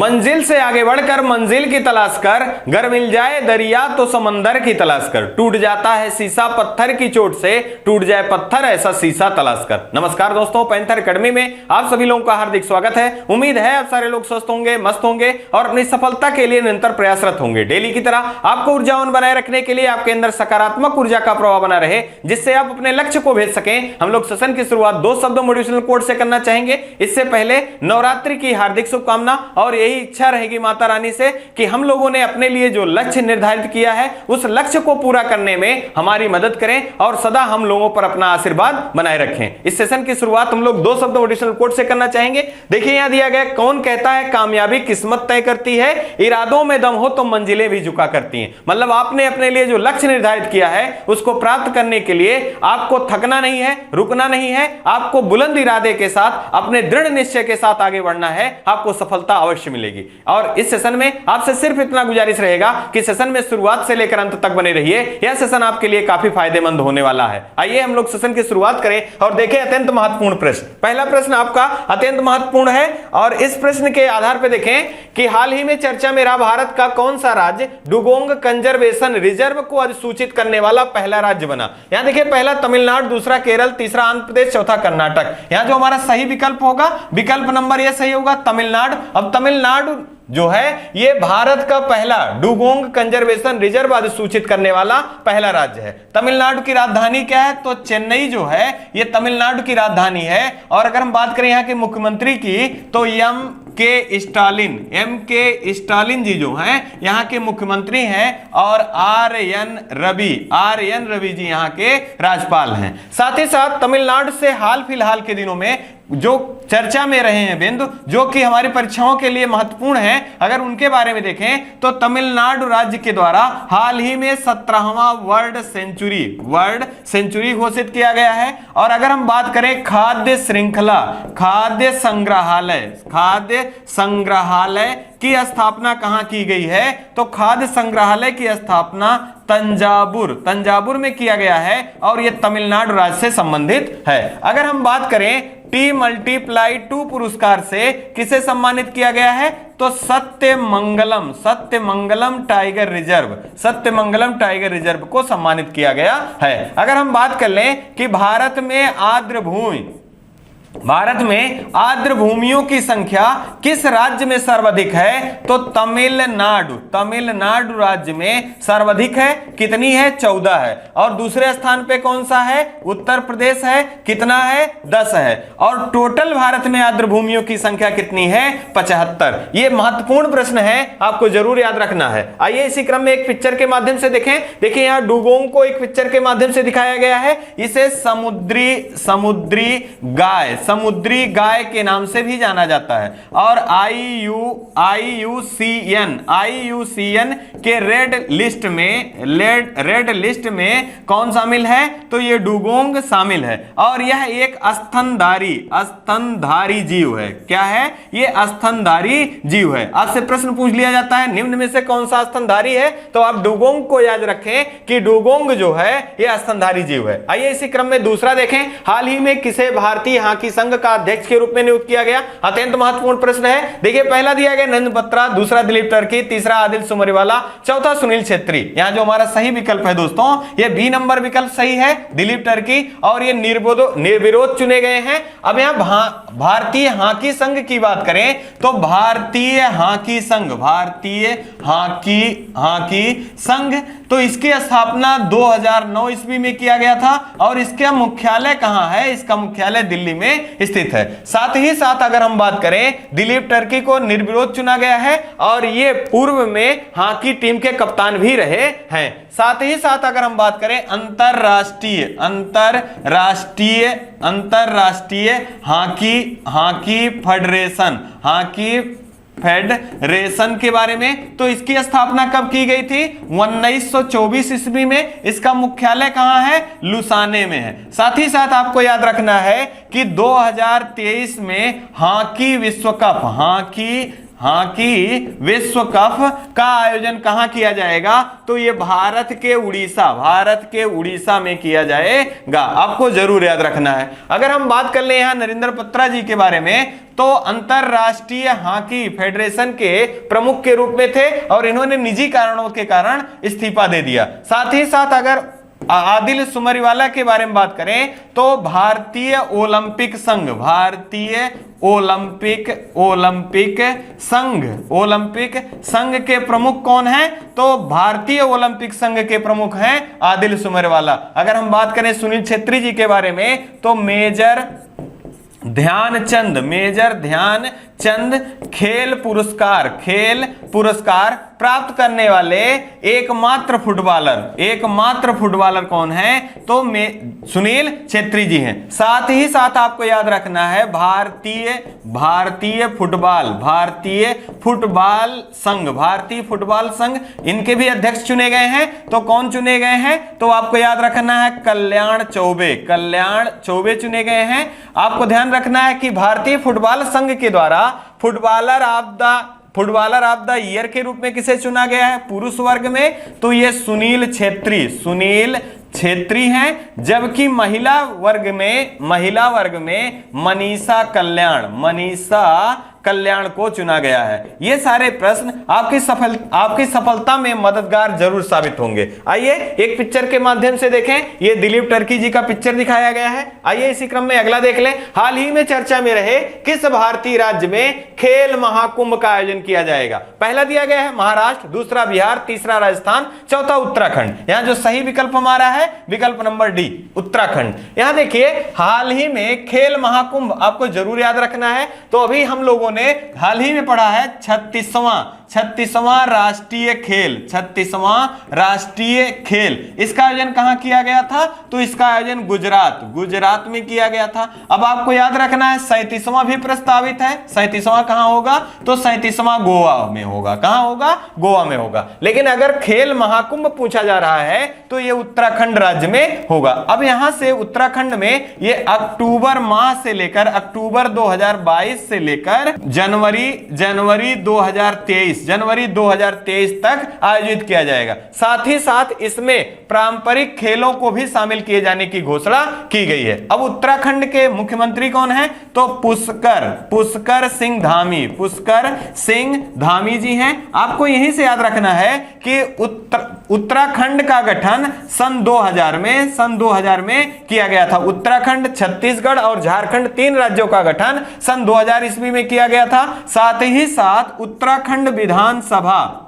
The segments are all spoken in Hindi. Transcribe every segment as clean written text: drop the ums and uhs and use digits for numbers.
मंजिल से आगे बढ़कर मंजिल की तलाश कर, गर मिल जाए दरिया तो समंदर की तलाश कर, टूट जाता है शीशा पत्थर की चोट से, टूट जाए पत्थर ऐसा शीशा तलाश कर। नमस्कार दोस्तों, पैंथर एकेडमी में आप सभी लोगों का हार्दिक स्वागत है। उम्मीद है आप सारे लोग स्वस्थ होंगे, मस्त होंगे और अपनी सफलता के लिए निरंतर प्रयासरत होंगे। डेली की तरह आपको ऊर्जावान बनाए रखने के लिए, आपके अंदर सकारात्मक ऊर्जा का प्रवाह बना रहे, जिससे आप अपने लक्ष्य को भेज सकें, हम लोग सेशन की शुरुआत 2 शब्दों मोटिवेशनल कोट से करना चाहेंगे। इससे पहले नवरात्रि की हार्दिक शुभकामना और यही इच्छा रहेगी माता रानी से कि हम लोगों ने अपने लिए जो लक्ष्य निर्धारित किया है उस लक्ष्य को पूरा करने में हमारी मदद करें और सदा हम लोगों पर अपना आशीर्वाद बनाए रखें। इस सेशन की शुरुआत हम लोग 2 शब्द मोटिवेशनल कोट से करना चाहेंगे। देखिए यहां दिया गया, कौन कहता है कामयाबी किस्मत तय करती है, इरादों में दम हो तो मंजिलें भी झुका करती हैं। मतलब आपने अपने लिए जो लक्ष्य निर्धारित किया है उसको प्राप्त करने के लिए आपको थकना नहीं है, रुकना नहीं है, आपको बुलंद इरादे के साथ, अपने दृढ़ निश्चय के साथ आगे बढ़ना है, आपको सफलता अवश्य मिलेगी। और इस सेशन में आपसे सिर्फ इतना गुजारिश रहेगा कि सेशन में शुरुआत से लेकर अंत तक बने रहिए। यह सेशन आपके लिए काफी फायदेमंद होने वाला है। आइए हम लोग सेशन की शुरुआत करें और देखें अत्यंत महत्वपूर्ण प्रश्न। पहला प्रश्न आपका अत्यंत महत्वपूर्ण है और इस प्रश्न के आधार पर देखें कि हाल ही में चर्चा में रहा भारत का कौन सा राज्य डुगोंग कंजर्वेशन रिजर्व को अधिसूचित करने वाला पहला राज्य बना। यहां देखिए, पहला तमिलनाडु, दूसरा केरल, तीसरा आंध्र प्रदेश, चौथा कर्नाटक। यहां जो हमारा सही विकल्प होगा, विकल्प नंबर यह सही होगा, तमिलनाडु। अब तमिलनाडु जो है ये भारत का पहला डुगोंग कंजर्वेशन रिजर्व अधिसूचित करने वाला पहला राज्य है। तमिलनाडु की राजधानी क्या है? तो चेन्नई जो है ये तमिलनाडु की राजधानी है। और अगर हम बात करें यहाँ के मुख्यमंत्री की तो एम के स्टालिन जी जो हैं यहाँ के मुख्यमंत्री हैं और आर एन रवि जी यहाँ के राज्यपाल हैं। साथ ही साथ तमिलनाडु से हाल फिलहाल के दिनों में जो चर्चा में रहे हैं बिंदु, जो कि हमारी परीक्षाओं के लिए महत्वपूर्ण है, अगर उनके बारे में देखें तो तमिलनाडु राज्य के द्वारा हाल ही में 17वां वर्ल्ड सेंचुरी घोषित किया गया है। और अगर हम बात करें खाद्य श्रृंखला, खाद्य संग्रहालय की स्थापना कहां की गई है? तो खाद्य संग्रहालय की स्थापना तंजावुर में किया गया है और यह तमिलनाडु राज्य से संबंधित है। अगर हम बात करें T×2 पुरस्कार से किसे सम्मानित किया गया है? तो सत्यमंगलम टाइगर रिजर्व को सम्मानित किया गया है। अगर हम बात कर लें कि भारत आर्द्र भूमियों की संख्या किस राज्य में सर्वाधिक है? तो तमिलनाडु राज्य में सर्वाधिक है। कितनी है? 14 है। और दूसरे स्थान पे कौन सा है? उत्तर प्रदेश है। कितना है? 10 है। और टोटल भारत में आर्द्र भूमियों की संख्या कितनी है? 75। ये महत्वपूर्ण प्रश्न है, आपको जरूर याद रखना है। आइए इसी क्रम में एक पिक्चर के माध्यम से देखें। देखिए यहाँ डुगोंग को एक पिक्चर के माध्यम से दिखाया गया है। इसे समुद्री गाय के नाम से भी जाना जाता है। और IUCN के रेड लिस्ट में कौन शामिल है? तो ये डुगोंग शामिल है। और यह एक स्तनधारी जीव है। क्या है? ये स्तनधारी जीव है। आपसे प्रश्न पूछ लिया जाता है निम्न में से कौन सा स्तनधारी है? तो आप डुगोंग को याद रखें कि डुगोंग जो है ये स्तनधारी जीव है। आइए इसी क्रम में दूसरा देखें। हाल ही में किसे भारतीय हॉकी संघ का अध्यक्ष के रूप में नियुक्त किया गया? अत्यंत महत्वपूर्ण प्रश्न है। देखिए पहला दिया गया नंद बत्रा, दूसरा दिलीप टर्की, तीसरा आदिल सुमरीवाला, चौथा सुनील छेत्री। यहां जो हमारा सही विकल्प है दोस्तों, ये बी नंबर विकल्प सही है, दिलीप टर्की। और ये निर्विरोध चुने गए हैं। अब यहां भारतीय हॉकी संघ की बात करें तो भारतीय हॉकी संघ तो इसकी स्थापना 2009 ईस्वी में किया गया था। और इसका मुख्यालय कहां है? इसका मुख्यालय दिल्ली में स्थित है। साथ ही साथ अगर हम बात करें, दिलीप टर्की को निर्विरोध चुना गया है और ये पूर्व में हॉकी टीम के कप्तान भी रहे हैं। साथ ही साथ अगर हम बात करें अंतरराष्ट्रीय हॉकी फेडरेशन के बारे में, तो इसकी स्थापना कब की गई थी? 1924 ईस्वी में। इसका मुख्यालय कहां है? लुसाने में है। साथ ही साथ आपको याद रखना है कि 2023 में हॉकी विश्व कप हॉकी विश्व कप का आयोजन कहां किया जाएगा? तो ये भारत के उड़ीसा में किया जाएगा। आपको जरूर याद रखना है। अगर हम बात कर ले यहां नरेंद्र बत्रा जी के बारे में, तो अंतरराष्ट्रीय हॉकी फेडरेशन के प्रमुख के रूप में थे और इन्होंने निजी कारणों के कारण इस्तीफा दे दिया। साथ ही साथ अगर आदिल सुमरीवाला के बारे में बात करें तो भारतीय ओलंपिक संघ के प्रमुख कौन हैं? तो भारतीय ओलंपिक संघ के प्रमुख हैं आदिल सुमरीवाला। अगर हम बात करें सुनील छेत्री जी के बारे में, तो मेजर ध्यानचंद खेल पुरस्कार प्राप्त करने वाले एकमात्र फुटबॉलर कौन है? तो सुनील छेत्री जी हैं। साथ ही साथ आपको याद रखना है भारतीय फुटबॉल संघ इनके भी अध्यक्ष चुने गए हैं। तो कौन चुने गए हैं? तो आपको याद रखना है कल्याण चौबे चुने गए हैं। आपको ध्यान रखना है कि भारतीय फुटबॉल संघ के द्वारा फुटबॉलर ऑफ द ईयर के रूप में किसे चुना गया है पुरुष वर्ग में? तो ये सुनील छेत्री हैं। जबकि महिला वर्ग में मनीषा कल्याण को चुना गया है। ये सारे प्रश्न आपकी सफलता में मददगार जरूर साबित होंगे। आइए एक पिक्चर के माध्यम से देखें। ये दिलीप टर्की जी का पिक्चर दिखाया गया है। आइए इसी क्रम में अगला देख लें। हाल ही में चर्चा में रहे किस भारतीय राज्य में खेल महाकुंभ का आयोजन किया जाएगा? पहला दिया गया है महाराष्ट्र, दूसरा बिहार, तीसरा राजस्थान, चौथा उत्तराखंड। यहां जो सही विकल्प हमारा है विकल्प नंबर डी, उत्तराखंड। यहां देखिए हाल ही में खेल महाकुंभ आपको जरूर याद रखना है। तो अभी हम लोगों ने हाल ही में पढ़ा है 36वां राष्ट्रीय खेल। इसका आयोजन कहां किया गया था? तो इसका आयोजन गुजरात में किया गया था। अब आपको याद रखना है 37वां भी प्रस्तावित है। 37वां कहां होगा? तो 37वां गोवा में होगा। कहां होगा? गोवा में होगा। लेकिन अगर खेल महाकुंभ पूछा जा रहा है तो यह उत्तराखंड राज्य में होगा। अब यहां से उत्तराखंड में यह अक्टूबर माह से लेकर अक्टूबर 2022 से लेकर जनवरी 2023 तक आयोजित किया जाएगा। साथ ही साथ इसमें पारंपरिक खेलों को भी शामिल किए जाने की घोषणा की गई है। अब उत्तराखंड के मुख्यमंत्री कौन है? तो पुष्कर सिंह धामी जी हैं। आपको यहीं से याद रखना है कि उत्तराखंड का गठन सन 2000 में किया गया था। उत्तराखंड, छत्तीसगढ़ और झारखंड 3 राज्यों का गठन सन 2000 ईस्वी में किया गया था। साथ ही साथ उत्तराखंड विधानसभा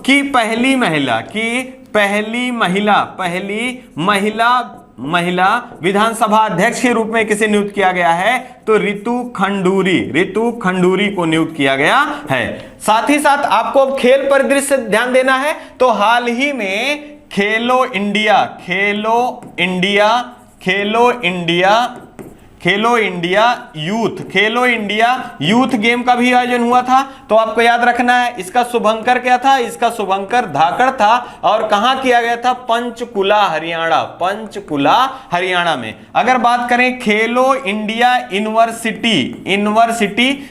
की पहली महिला विधानसभा अध्यक्ष के रूप में किसे नियुक्त किया गया है? तो रितु खंडूरी को नियुक्त किया गया है। साथ ही साथ आपको खेल परिदृश्य ध्यान देना है। तो हाल ही में खेलो इंडिया यूथ गेम का भी आयोजन हुआ था। तो आपको याद रखना है इसका शुभंकर क्या था? इसका शुभंकर धाकड़ था। और कहां किया गया था? पंचकुला हरियाणा में। अगर बात करें खेलो इंडिया यूनिवर्सिटी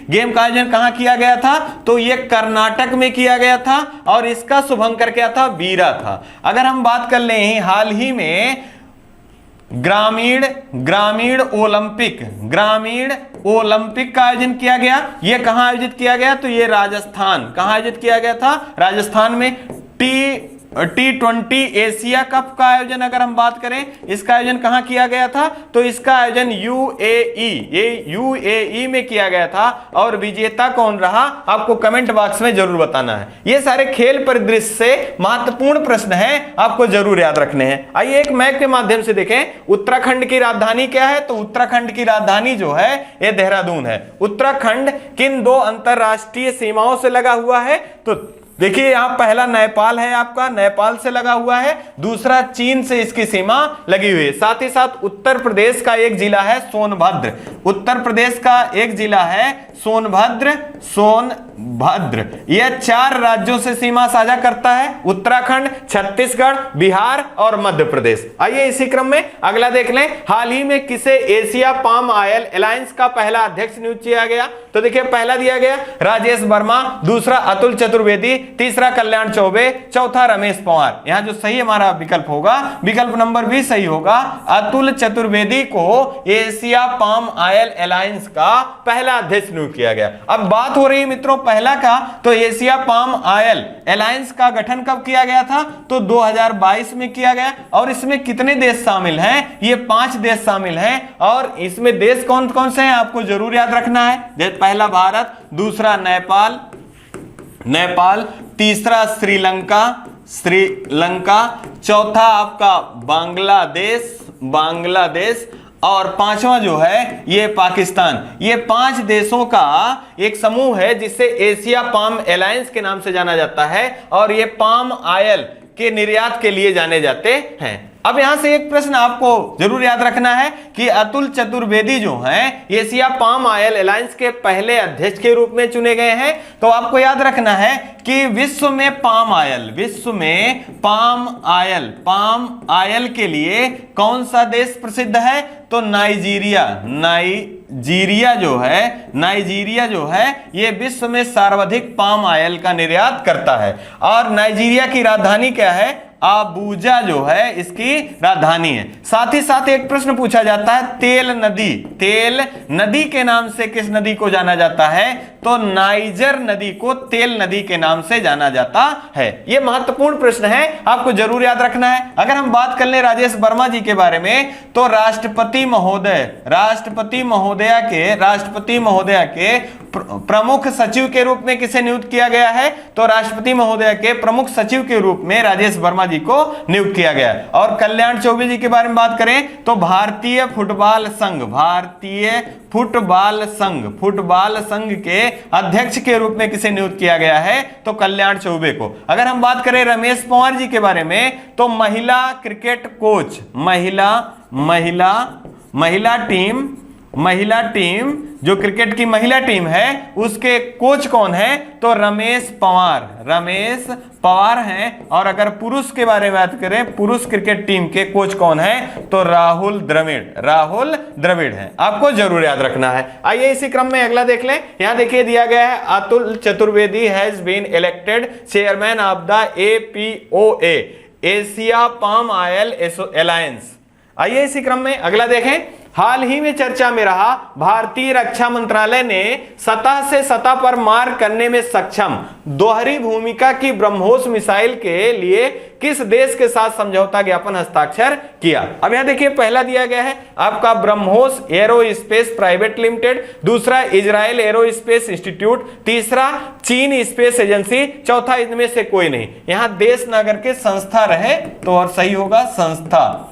गेम का आयोजन कहां किया गया था? तो यह कर्नाटक में किया गया था और इसका शुभंकर क्या था? वीरा था। अगर हम बात कर लें हाल ही में ग्रामीण ओलंपिक का आयोजन किया गया। यह कहां आयोजित किया गया? तो यह राजस्थान। कहां आयोजित किया गया था? राजस्थान में। T20 एशिया कप का आयोजन अगर हम बात करें, इसका आयोजन कहां किया गया था? तो इसका आयोजन यूएई में किया गया था। और विजेता कौन रहा? आपको कमेंट बॉक्स में जरूर बताना है। ये सारे खेल परिदृश्य से महत्वपूर्ण प्रश्न हैं, आपको जरूर याद रखने हैं। आइए एक मैप के माध्यम से देखें। उत्तराखंड की राजधानी क्या है? तो उत्तराखंड की राजधानी जो है यह देहरादून है। उत्तराखंड किन 2 अंतरराष्ट्रीय सीमाओं से लगा हुआ है? तो देखिए यहां पहला नेपाल है, आपका नेपाल से लगा हुआ है, दूसरा चीन से इसकी सीमा लगी हुई है। साथ ही साथ उत्तर प्रदेश का एक जिला है सोनभद्र, उत्तर प्रदेश का एक जिला है सोनभद्र, सोनभद्र यह 4 राज्यों से सीमा साझा करता है, उत्तराखंड, छत्तीसगढ़, बिहार और मध्य प्रदेश। आइए इसी क्रम में अगला देख लें, हाल ही में किसे एशिया पाम ऑयल अलायंस का पहला अध्यक्ष नियुक्त किया गया? तो देखिए पहला दिया गया राजेश वर्मा, दूसरा अतुल चतुर्वेदी, तीसरा कल्याण चौबे, चौथा रमेश पंवार। यहां जो सही हमारा विकल्प होगा, विकल्प नंबर भी सही होगा, अतुल चतुर्वेदी को एशिया पाम ऑयल अलायंस का पहला अध्यक्ष नियुक्त किया गया। अब बात हो रही है मित्रों पहला का, तो एशिया पाम ऑयल अलायंस का गठन कब किया गया था? तो 2022 में किया गया। और इसमें कितने देश शामिल हैं? ये 5 देश शामिल हैं। और इसमें देश कौन कौन से हैं आपको जरूर याद रखना है। पहला भारत, दूसरा नेपाल, नेपाल, तीसरा श्रीलंका, श्रीलंका, चौथा आपका बांग्लादेश, बांग्लादेश, और पांचवा जो है ये पाकिस्तान। ये 5 देशों का एक समूह है जिसे एशिया पाम अलायंस के नाम से जाना जाता है और ये पाम ऑयल के निर्यात के लिए जाने जाते हैं। अब यहां से एक प्रश्न आपको जरूर याद रखना है कि अतुल चतुर्वेदी जो हैं एशिया पाम ऑयल अलायंस के पहले अध्यक्ष के रूप में चुने गए हैं। तो आपको याद रखना है कि विश्व में पाम ऑयल, विश्व में पाम ऑयल के लिए कौन सा देश प्रसिद्ध है? तो नाइजीरिया, नाइजीरिया जो है ये विश्व में सर्वाधिक पाम ऑयल का निर्यात करता है। और नाइजीरिया की राजधानी क्या है? अबूजा जो है इसकी राजधानी है। साथ ही साथ एक प्रश्न पूछा जाता है, तेल नदी, तेल नदी के नाम से किस नदी को जाना जाता है? तो नाइजर नदी को तेल नदी के नाम से जाना जाता है। यह महत्वपूर्ण प्रश्न है, आपको जरूर याद रखना है। अगर हम बात कर लें राजेश वर्मा जी के बारे में, तो राष्ट्रपति महोदया के प्रमुख सचिव के रूप में किसे नियुक्त किया गया है? तो राष्ट्रपति महोदया के प्रमुख सचिव के रूप में राजेश वर्मा जी को नियुक्त किया गया। और कल्याण चौबे जी के बारे में बात करें तो भारतीय फुटबॉल संघ के अध्यक्ष के रूप में किसे नियुक्त किया गया है? तो कल्याण चौबे को। अगर हम बात करें रमेश पंवार जी के बारे में, तो महिला क्रिकेट कोच, महिला टीम जो क्रिकेट की महिला टीम है उसके कोच कौन है? तो रमेश पंवार हैं। और अगर पुरुष के बारे में बात करें, पुरुष क्रिकेट टीम के कोच कौन है? तो राहुल द्रविड़ हैं। आपको जरूर याद रखना है। आइए इसी क्रम में अगला देख लें। यहां देखिए दिया गया है, Atul Chaturvedi has been elected chairman of the APOA, Asia palm oil alliance. आइए इसी क्रम में अगला देखें। हाल ही में चर्चा में रहा, भारतीय रक्षा मंत्रालय ने सतह से सतह पर मार करने में सक्षम दोहरी भूमिका की ब्रह्मोस मिसाइल के लिए किस देश के साथ समझौता ज्ञापन हस्ताक्षर किया? अब यहां देखिए पहला दिया गया है आपका ब्रह्मोस एरोस्पेस प्राइवेट लिमिटेड, दूसरा इजराइल एरोस्पेस इंस्टीट्यूट, तीसरा चीन स्पेस एजेंसी, चौथा इनमें से कोई नहीं। यहां देश न करके संस्था रहे तो और सही होगा संस्था।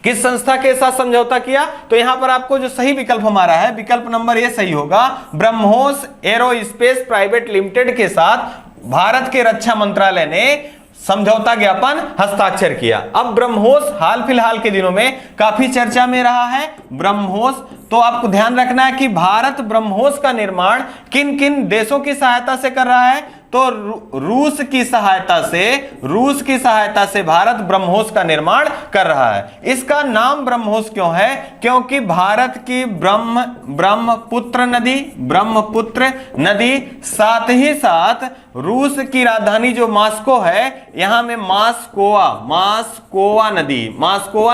किस संस्था के साथ समझौता किया? तो यहां पर आपको जो सही विकल्प हमारा है, विकल्प नंबर ए सही होगा, ब्रह्मोस एरोस्पेस प्राइवेट लिमिटेड के साथ भारत के रक्षा मंत्रालय ने समझौता ज्ञापन हस्ताक्षर किया। अब ब्रह्मोस हाल फिलहाल के दिनों में काफी चर्चा में रहा है। ब्रह्मोस, तो आपको ध्यान रखना है कि भारत ब्रह्मोस का निर्माण किन किन देशों की सहायता से कर रहा है? तो रूस की सहायता से भारत ब्रह्मोस का निर्माण कर रहा है। इसका नाम ब्रह्मोस क्यों है? क्योंकि भारत की ब्रह्मपुत्र नदी साथ ही साथ रूस की राजधानी जो मॉस्को है, यहां में मास्कोवा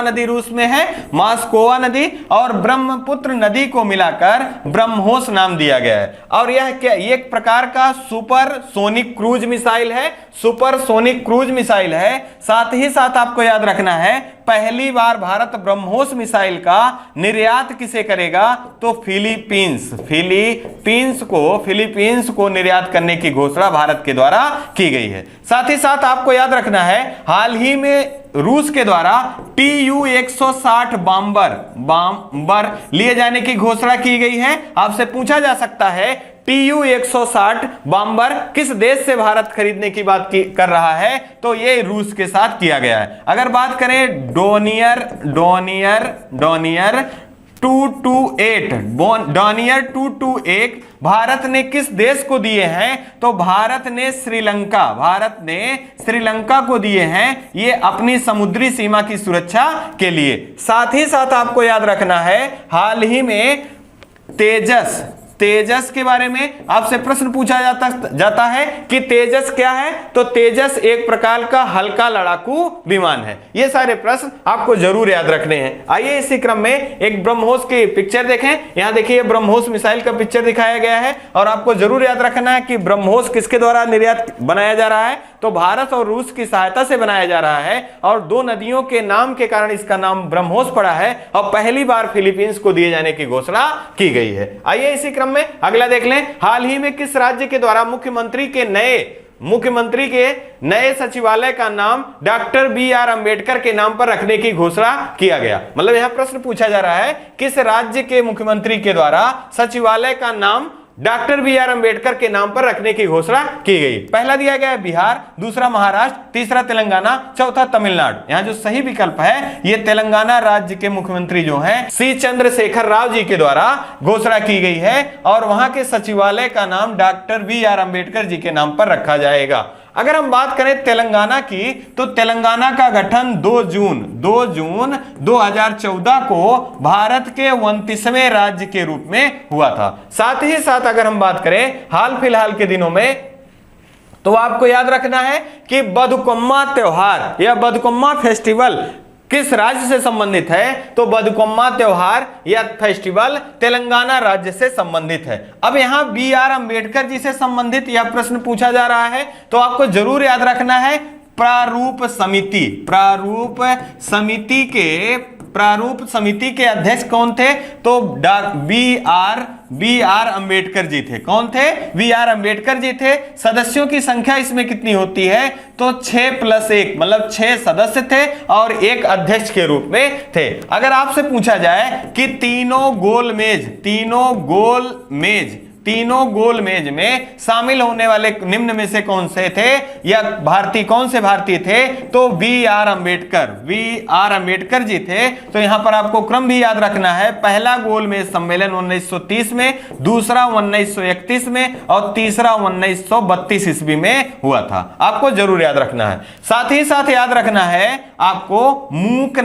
नदी रूस में है, मास्कोवा नदी और ब्रह्मपुत्र नदी को मिलाकर ब्रह्मोस नाम दिया गया है। और यह क्या एक प्रकार का सुपरसोनिक क्रूज मिसाइल है। साथ ही साथ आपको याद रखना है, पहली बार भारत ब्रह्मोस मिसाइल का निर्यात किसे करेगा? तो फिलीपींस को निर्यात करने की घोषणा भारत के द्वारा की गई है। साथ ही साथ आपको याद रखना है, हाल ही में रूस के द्वारा TU-160 बॉम्बर लिए जाने की घोषणा की गई है। आपसे पूछा जा सकता है TU-160 बॉम्बर किस देश से भारत खरीदने की बात कर रहा है? तो ये रूस के साथ किया गया है। अगर बात करें डोनियर 228 भारत ने किस देश को दिए हैं? तो भारत ने श्रीलंका को दिए हैं, ये अपनी समुद्री सीमा की सुरक्षा के लिए। साथ ही साथ आपको याद रखना है, हाल ही में तेजस के बारे में आपसे प्रश्न पूछा जाता है कि तेजस क्या है? तो तेजस एक प्रकार का हल्का लड़ाकू विमान है। ये सारे प्रश्न आपको जरूर याद रखने हैं। आइए इसी क्रम में एक ब्रह्मोस की पिक्चर देखें। यहां देखिए ब्रह्मोस मिसाइल का पिक्चर दिखाया गया है और आपको जरूर याद रखना है कि ब्रह्मोस किसके द्वारा निर्यात बनाया जा रहा है? तो भारत और रूस की सहायता से बनाया जा रहा है और दो नदियों के नाम के कारण इसका नाम ब्रह्मोस पड़ा है और पहली बार फिलीपींस को दिए जाने की घोषणा की गई है। आइए इसी क्रम में अगला देख लें। हाल ही में किस राज्य के द्वारा मुख्यमंत्री के नए सचिवालय का नाम डॉक्टर BR अंबेडकर के नाम पर रखने की घोषणा किया गया? मतलब यहां प्रश्न पूछा जा रहा है किस राज्य के मुख्यमंत्री के द्वारा सचिवालय का नाम डॉक्टर BR अंबेडकर के नाम पर रखने की घोषणा की गई। पहला दिया गया है बिहार, दूसरा महाराष्ट्र, तीसरा तेलंगाना, चौथा तमिलनाडु। यहां जो सही विकल्प है ये तेलंगाना राज्य के मुख्यमंत्री जो हैं C चंद्रशेखर राव जी के द्वारा घोषणा की गई है और वहां के सचिवालय का नाम डॉक्टर BR अंबेडकर जी के नाम पर रखा जाएगा। अगर हम बात करें तेलंगाना की, तो तेलंगाना का गठन 2 जून 2014 को भारत के 29वें राज्य के रूप में हुआ था। साथ ही साथ अगर हम बात करें हाल फिलहाल के दिनों में, तो आपको याद रखना है कि बथुकम्मा त्योहार या बथुकम्मा फेस्टिवल किस राज्य से संबंधित है? तो बथुकम्मा त्योहार या फेस्टिवल तेलंगाना राज्य से संबंधित है। अब यहां BR अंबेडकर जी से संबंधित यह प्रश्न पूछा जा रहा है, तो आपको जरूर याद रखना है प्रारूप समिति के अध्यक्ष कौन थे? तो BR अंबेडकर जी थे। कौन थे? BR अंबेडकर जी थे। सदस्यों की संख्या इसमें कितनी होती है? तो 6+1 मतलब 6 सदस्य थे और एक अध्यक्ष के रूप में थे। अगर आपसे पूछा जाए कि तीनों गोल मेज में शामिल होने वाले निम्न में से कौन से थे या कौन से भारतीय थे? तो BR अंबेडकर जी थे। तो यहां पर आपको क्रम भी याद रखना है। पहला गोल मेज सम्मेलन 1930 में, दूसरा 1931 में और तीसरा 1932 ईस्वी में हुआ था। आपको जरूर याद रखना है। साथ ही साथ याद रखना है आपको मूक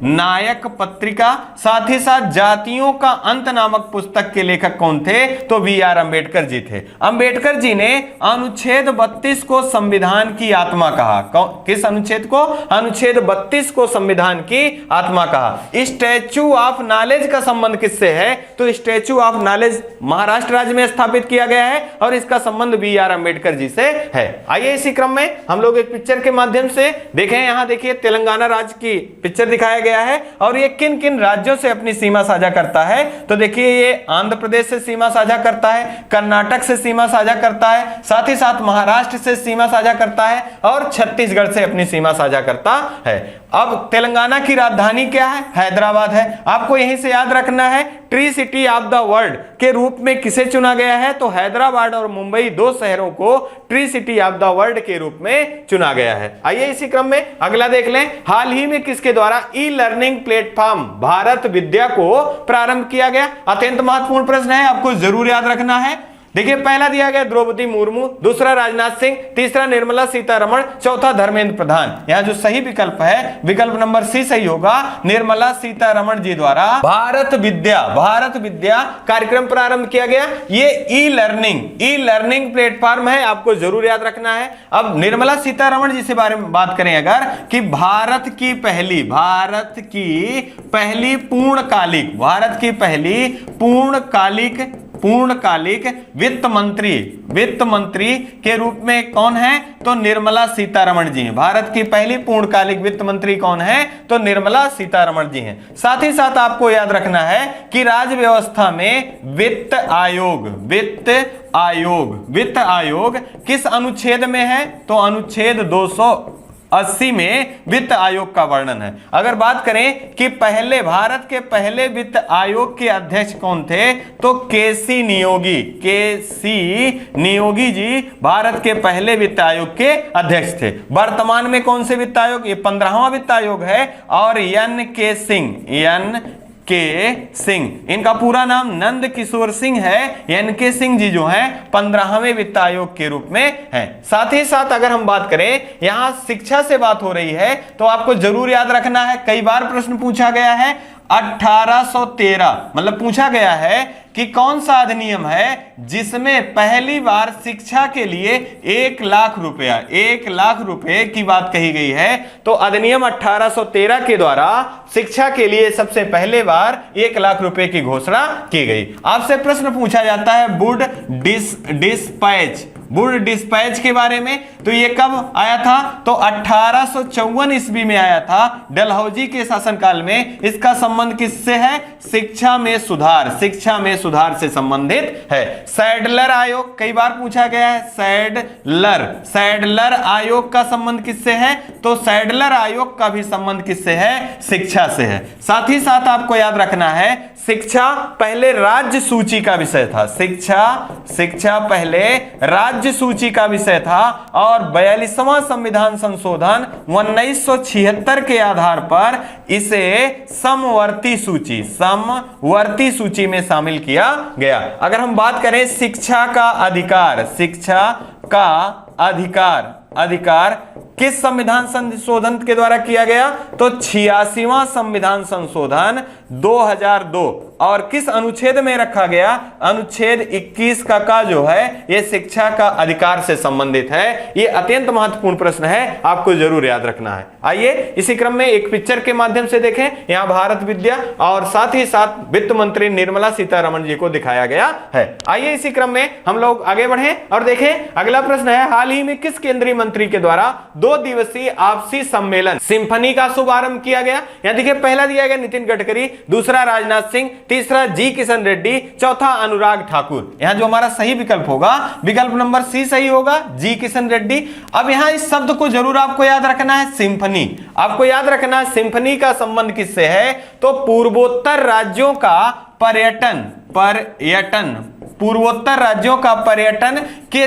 नायक पत्रिका, साथ ही साथ जातियों का अंत नामक पुस्तक के लेखक कौन थे? तो BR अंबेडकर जी थे। अंबेडकर जी ने अनुच्छेद 32 को संविधान की आत्मा कहा। किस अनुच्छेद को? अनुच्छेद 32 को संविधान की आत्मा कहा। स्टैच्यू ऑफ नॉलेज का संबंध किससे है? तो स्टैच्यू ऑफ नॉलेज महाराष्ट्र राज्य में स्थापित किया गया है और इसका संबंध BR अंबेडकर जी से है। आइए इसी क्रम में हम लोग एक पिक्चर के माध्यम से देखें। यहां देखिए तेलंगाना राज्य की पिक्चर दिखाया गया है और ये किन किन राज्यों से अपनी सीमा साझा करता है? तो देखिए ये आंध्र प्रदेश से सीमा साझा करता है, कर्नाटक से सीमा साझा करता है, साथ ही साथ महाराष्ट्र से सीमा साझा करता है और छत्तीसगढ़ से अपनी सीमा साझा करता है। अब तेलंगाना की राजधानी क्या है? हैदराबाद है। आपको यहीं से याद रखना है tree city of the world के रूप में किसे चुना गया है? तो हैदराबाद और मुंबई 2 शहरों को tree city of the world के रूप में चुना गया है। आइए इसी क्रम में अगला देख लें। हाल ही में किसके द्वारा ई-लर्निंग प्लेटफॉर्म भारत विद्या को प्रारंभ किया गया? अत्यंत महत्वपूर्ण प्रश्न है, आपको जरूर याद रखना है। देखिए पहला दिया गया द्रौपदी मुर्मू, दूसरा राजनाथ सिंह, तीसरा निर्मला सीतारमण, चौथा धर्मेंद्र प्रधान। यहां जो सही विकल्प है विकल्प नंबर C सही होगा। निर्मला सीतारमण जी द्वारा भारत विद्या कार्यक्रम प्रारंभ किया गया। ये ई लर्निंग प्लेटफॉर्म है, आपको जरूर याद रखना है। अब निर्मला सीतारमण जी से बारे में बात करें अगर कि भारत की पहली पूर्णकालिक वित्त मंत्री के रूप में कौन है? तो निर्मला सीतारमण जी हैं। भारत की पहली पूर्णकालिक वित्त मंत्री कौन है? तो निर्मला सीतारमण जी हैं। साथ ही साथ आपको याद रखना है कि राज्य व्यवस्था में वित्त आयोग किस अनुच्छेद में है? तो अनुच्छेद 1980 में वित्त आयोग का वर्णन है। अगर बात करें कि पहले भारत के पहले वित्त आयोग के अध्यक्ष कौन थे, तो केसी नियोगी जी भारत के पहले वित्त आयोग के अध्यक्ष थे। वर्तमान में कौन से वित्त आयोग, ये 15वां वित्त आयोग है, और एन के सिंह, इनका पूरा नाम नंद किशोर सिंह है। एन के सिंह जी जो हैं 15वें वित्त आयोग के रूप में हैं। साथ ही साथ अगर हम बात करें, यहां शिक्षा से बात हो रही है, तो आपको जरूर याद रखना है, कई बार प्रश्न पूछा गया है, 1813 मतलब पूछा गया है कि कौन सा अधिनियम है जिसमें पहली बार शिक्षा के लिए 1 लाख रुपए की बात कही गई है। तो अधिनियम 1813 के द्वारा शिक्षा के लिए सबसे पहले बार 1 लाख रुपए की घोषणा की गई। आपसे प्रश्न पूछा जाता है वुड डिस्पैच के बारे में, तो ये कब आया था, तो 1854 ईस्वी में आया था, डलहौजी के शासनकाल में। इसका संबंध किससे है, शिक्षा में सुधार से संबंधित है। सैडलर आयोग कई बार पूछा गया है, सैडलर आयोग का संबंध किससे है, तो सैडलर आयोग का भी संबंध किससे है, शिक्षा से है। साथ ही साथ आपको याद रखना है, शिक्षा पहले राज्य सूची का विषय था, शिक्षा पहले राज्य सूची का विषय था, और 42वां संविधान संशोधन 1976 के आधार पर इसे समवर्ती सूची में शामिल किया गया। अगर हम बात करें शिक्षा का अधिकार किस संविधान संशोधन के द्वारा किया गया, तो 86वां संविधान संशोधन 2002, और किस अनुच्छेद में रखा गया, अनुच्छेद 21 का जो है ये शिक्षा का अधिकार से संबंधित है। ये अत्यंत महत्वपूर्ण प्रश्न है, आपको जरूर याद रखना है। आइए इसी क्रम में एक पिक्चर के माध्यम से देखें, यहां भारत विद्या और साथ ही साथ वित्त मंत्री निर्मला सीतारमण जी को दिखाया गया है। आइए इसी क्रम में हम लोग आगे बढ़ें और देखें, अगला प्रश्न है, हाल ही में किस केंद्रीय मंत्री के द्वारा 2 दिवसीय आपसी सम्मेलन सिम्फनी का शुभारंभ किया गया। यहां देखिए, पहला दिया गया नितिन गडकरी, दूसरा राजनाथ सिंह, तीसरा जी किशन रेड्डी, चौथा अनुराग ठाकुर। यहां जो हमारा सही विकल्प होगा, विकल्प नंबर सी सही होगा, जी किशन रेड्डी। अब यहां इस शब्द को जरूर आपको याद रखना है, सिम्फनी। आपको याद रखना है सिम्फनी का संबंध किससे है, तो पूर्वोत्तर राज्यों का पर्यटन पूर्वोत्तर राज्यों का पर्यटन के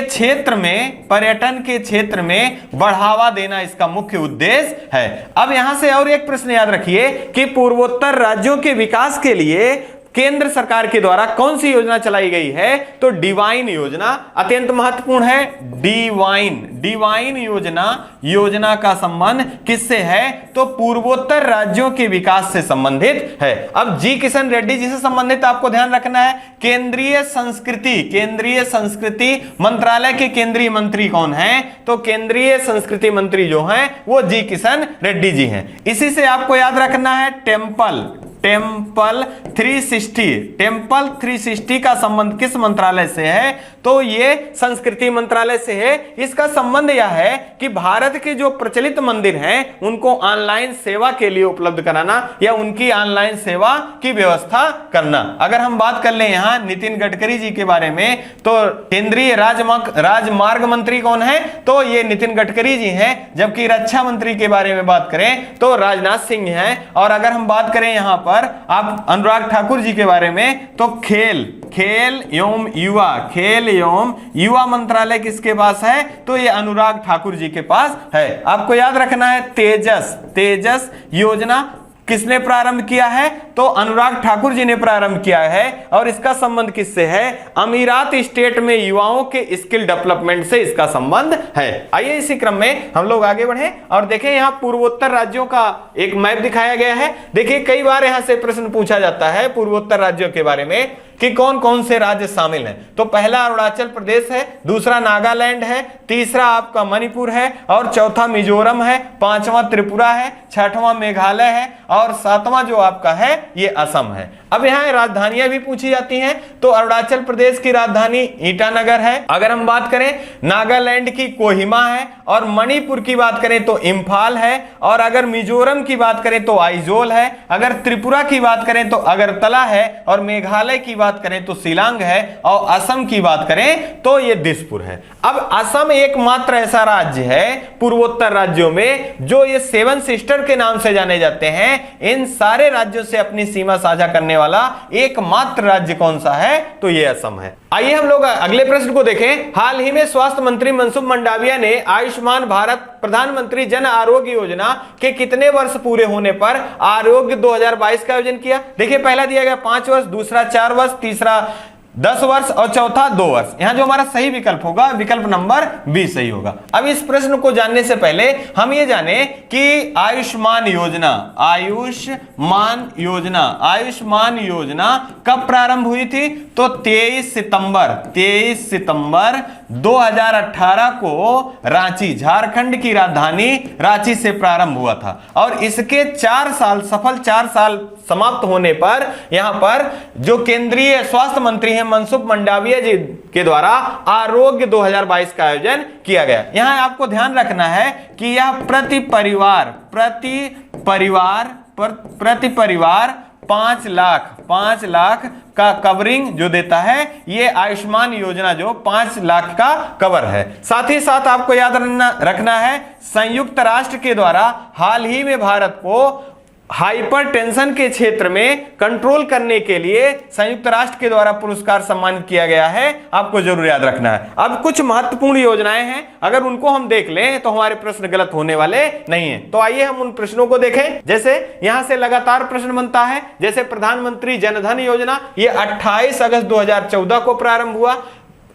क्षेत्र में बढ़ावा देना इसका मुख्य उद्देश्य है। अब यहां से और एक प्रश्न याद रखिए कि पूर्वोत्तर राज्यों के विकास के लिए केंद्र सरकार के द्वारा कौन सी योजना चलाई गई है, तो डिवाइन योजना अत्यंत महत्वपूर्ण है। डिवाइन योजना का संबंध किससे है, तो पूर्वोत्तर राज्यों के विकास से संबंधित है। अब जी किशन रेड्डी जी से संबंधित आपको ध्यान रखना है, केंद्रीय संस्कृति मंत्रालय के केंद्रीय मंत्री कौन हैं, तो केंद्रीय संस्कृति मंत्री जो हैं वो जी किशन रेड्डी जी हैं। इसी से आपको याद रखना है टेम्पल 360 का संबंध किस मंत्रालय से है, तो ये संस्कृति मंत्रालय से है। इसका संबंध यह है कि भारत के जो प्रचलित मंदिर हैं उनको ऑनलाइन सेवा के लिए उपलब्ध कराना या उनकी ऑनलाइन सेवा की व्यवस्था करना। अगर हम बात कर ले यहां नितिन गडकरी जी के बारे में, तो केंद्रीय राजमार्ग मंत्री कौन है, तो ये नितिन गडकरी जी हैं। जबकि रक्षा मंत्री के बारे में बात करें तो राजनाथ सिंह हैं। और अगर हम बात करें यहां पर आप अनुराग ठाकुर जी के बारे में, तो खेल एवं युवा मंत्रालय किसके पास है, तो ये अनुराग ठाकुर जी के पास है। आपको याद रखना है तेजस योजना किसने प्रारंभ किया है, तो अनुराग ठाकुर जी ने प्रारंभ किया है। और इसका संबंध किससे है, अमीरात स्टेट में युवाओं के स्किल डेवलपमेंट से इसका संबंध है। आइए इसी क्रम में हम लोग आगे बढ़ें और देखें, यहां पूर्वोत्तर राज्यों का एक मैप दिखाया गया है। देखिए, कई बार यहां से प्रश्न पूछा जाता है पूर्वोत्तर राज्यों के बारे में कि कौन कौन से राज्य शामिल हैं। तो पहला अरुणाचल प्रदेश है, दूसरा नागालैंड है, तीसरा आपका मणिपुर है, और चौथा मिजोरम है, पांचवा त्रिपुरा है, छठवां मेघालय है, और सातवां जो आपका है ये असम है। अब यहाँ राजधानियां भी पूछी जाती हैं, तो अरुणाचल प्रदेश की राजधानी ईटानगर है। अगर हम बात करें नागालैंड की कोहिमा है, और मणिपुर की बात करें तो इम्फाल है, और अगर मिजोरम की बात करें तो आइजोल है, अगर त्रिपुरा की बात करें तो अगरतला है, और मेघालय की बात बात करें तो शिलांग है, और असम की बात करें तो ये दिसपुर है। अब असम एकमात्र ऐसा राज्य है पूर्वोत्तर राज्यों में जो ये सेवन सिस्टर के नाम से जाने जाते हैं। इन सारे राज्यों से अपनी सीमा साझा करने वाला एकमात्र राज्य कौन सा है, तो ये असम है। आइए हम लोग अगले प्रश्न को देखें। हाल ही में स्वास्थ्य मंत्री मनसुख मंडाविया ने आयुष्मान भारत प्रधानमंत्री जन आरोग्य योजना के कितने वर्ष पूरे होने पर आरोग्य 2022 का आयोजन किया? देखिए, पहला दिया गया 5 वर्ष, दूसरा 4 वर्ष, तीसरा 10 वर्ष और चौथा 2 वर्ष। यहां जो हमारा सही विकल्प होगा, विकल्प नंबर बी सही होगा। अब इस प्रश्न को जानने से पहले हम ये जाने कि आयुष्मान योजना कब प्रारंभ हुई थी? तो 23 सितंबर 2018 को रांची, झारखंड की राजधानी रांची से प्रारंभ हुआ था, और इसके 4 साल समाप्त होने पर यहां पर जो केंद्रीय स्वास्थ्य मंत्री हैं मनसुख मंडाविया जी के द्वारा आरोग्य 2022 का आयोजन किया गया। यहां आपको ध्यान रखना है कि यह प्रति परिवार 5 लाख का कवरिंग जो देता है, ये आयुष्मान योजना जो 5 लाख का कवर है। साथ ही साथ आपको याद रखना है संयुक्त राष्ट्र के द्वारा हाल ही में भारत को हाइपरटेंशन के क्षेत्र में कंट्रोल करने के लिए संयुक्त राष्ट्र के द्वारा पुरस्कार सम्मानित किया गया है। आपको जरूर याद रखना है। अब कुछ महत्वपूर्ण योजनाएं हैं, अगर उनको हम देख लें तो हमारे प्रश्न गलत होने वाले नहीं है। तो आइए हम उन प्रश्नों को देखें। जैसे यहां से लगातार प्रश्न बनता है, जैसे प्रधानमंत्री जनधन योजना, ये 28 अगस्त 2014 को प्रारंभ हुआ।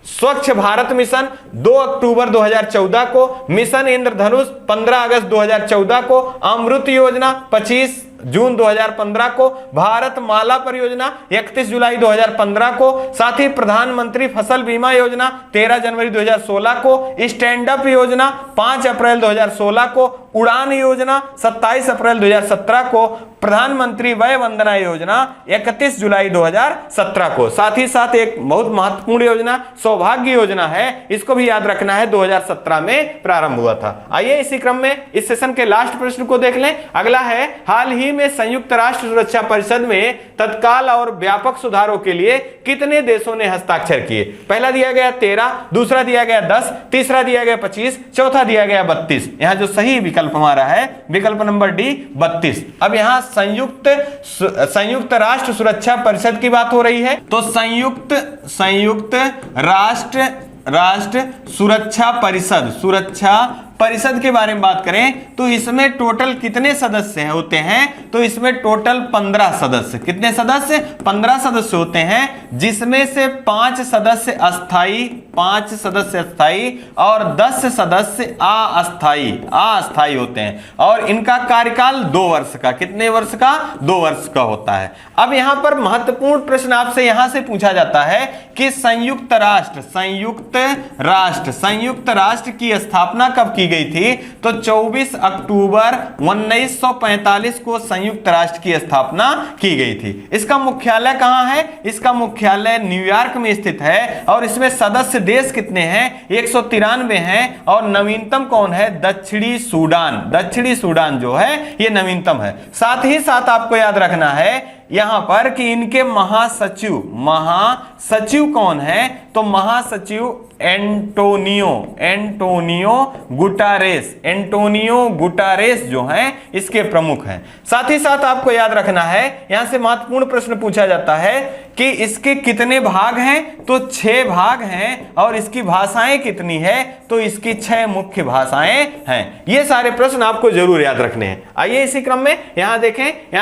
स्वच्छ भारत मिशन 2 अक्टूबर 2014 को, मिशन इंद्रधनुष 15 अगस्त 2014 को, अमृत योजना 25 जून 2015 को, भारत माला परियोजना 31 जुलाई 2015 को, साथ ही प्रधानमंत्री फसल बीमा योजना 13 जनवरी 2016 को, स्टैंड अप योजना 5 अप्रैल 2016 को, उड़ान योजना 27 अप्रैल 2017 को, प्रधानमंत्री वय वंदना योजना 31 जुलाई 2017 को। साथ ही साथ एक बहुत महत्वपूर्ण योजना सौभाग्य योजना है, इसको भी याद रखना है, 2017 में प्रारंभ हुआ था। आइए इसी क्रम में इस सेशन के लास्ट प्रश्न को देख लें। अगला है, हाल ही में संयुक्त राष्ट्र सुरक्षा परिषद में तत्काल और व्यापक सुधारों के लिए कितने देशों ने हस्ताक्षर किए? पहला दिया गया 13, दूसरा दिया गया 10, तीसरा दिया गया 25, चौथा दिया गया 32। यहां जो सही विकल्प हमारा है विकल्प नंबर डी 32। अब यहां संयुक्त राष्ट्र सुरक्षा परिषद की बात हो रही है, तो संयुक्त राष्ट्र सुरक्षा परिषद के बारे में बात करें तो इसमें टोटल कितने सदस्य होते हैं? तो इसमें टोटल 15 सदस्य। कितने सदस्य? 15 सदस्य होते हैं, जिसमें से 5 सदस्य अस्थाई और 10 सदस्य अस्थाई होते हैं, और इनका कार्यकाल 2 वर्ष का। कितने वर्ष का? 2 वर्ष का होता है। अब यहां पर महत्वपूर्ण प्रश्न आपसे यहां से पूछा जाता है कि संयुक्त राष्ट्र की स्थापना कब की गई थी? तो 24 अक्टूबर 1945 को संयुक्त राष्ट्र की स्थापना की गई थी। इसका मुख्यालय कहां है? इसका मुख्यालय न्यूयॉर्क में स्थित है, और इसमें सदस्य देश कितने हैं? 193 हैं, और नवीनतम कौन है? दक्षिणी सूडान जो है ये नवीनतम है। साथ ही साथ आपको याद रखना है यहां पर कि इनके महासचिव कौन है? तो महासचिव एंटोनियो गुटारेस जो हैं इसके प्रमुख हैं। साथ ही साथ आपको याद रखना है, यहां से महत्वपूर्ण प्रश्न पूछा जाता है कि इसके कितने भाग हैं? तो 6 भाग हैं, और इसकी भाषाएं कितनी है? तो इसकी 6 मुख्य भाषाएं हैं। ये सारे प्रश्न आपको जरूर याद रखने हैं। आइए इसी क्रम में यहां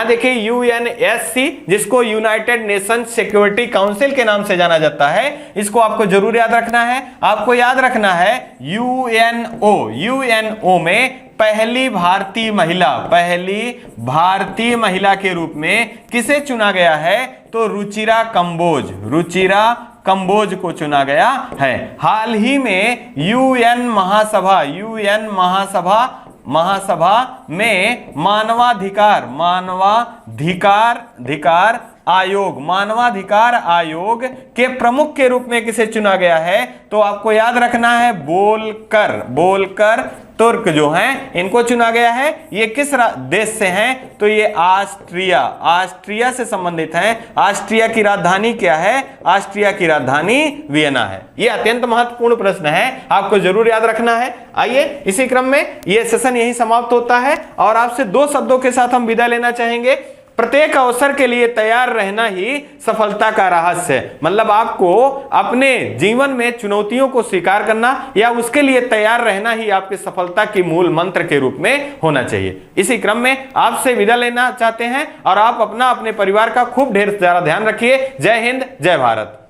देखें यूएनएससी, जिसको यूनाइटेड नेशन सिक्योरिटी काउंसिल के नाम से जाना जाता है, इसको आपको जरूर याद रखना है। आपको याद रखना है यूएनओ में पहली भारतीय महिला के रूप में किसे चुना गया है? तो रुचिरा कंबोज को चुना गया है। हाल ही में यूएन महासभा में मानवाधिकार आयोग के प्रमुख के रूप में किसे चुना गया है? तो आपको याद रखना है बोलकर तुर्क जो हैं इनको चुना गया है। ये किस देश से हैं? तो ये ऑस्ट्रिया से संबंधित हैं। ऑस्ट्रिया की राजधानी क्या है? ऑस्ट्रिया की राजधानी वियना है। ये अत्यंत महत्वपूर्ण प्रश्न है, आपको जरूर याद रखना है। आइए इसी क्रम में ये सेशन यही समाप्त होता है और आपसे 2 शब्दों के साथ हम विदा लेना चाहेंगे। प्रत्येक अवसर के लिए तैयार रहना ही सफलता का रहस्य है। मतलब आपको अपने जीवन में चुनौतियों को स्वीकार करना या उसके लिए तैयार रहना ही आपकी सफलता की मूल मंत्र के रूप में होना चाहिए। इसी क्रम में आपसे विदा लेना चाहते हैं और आप अपने परिवार का खूब ढेर सारा ध्यान रखिए। जय हिंद, जय भारत।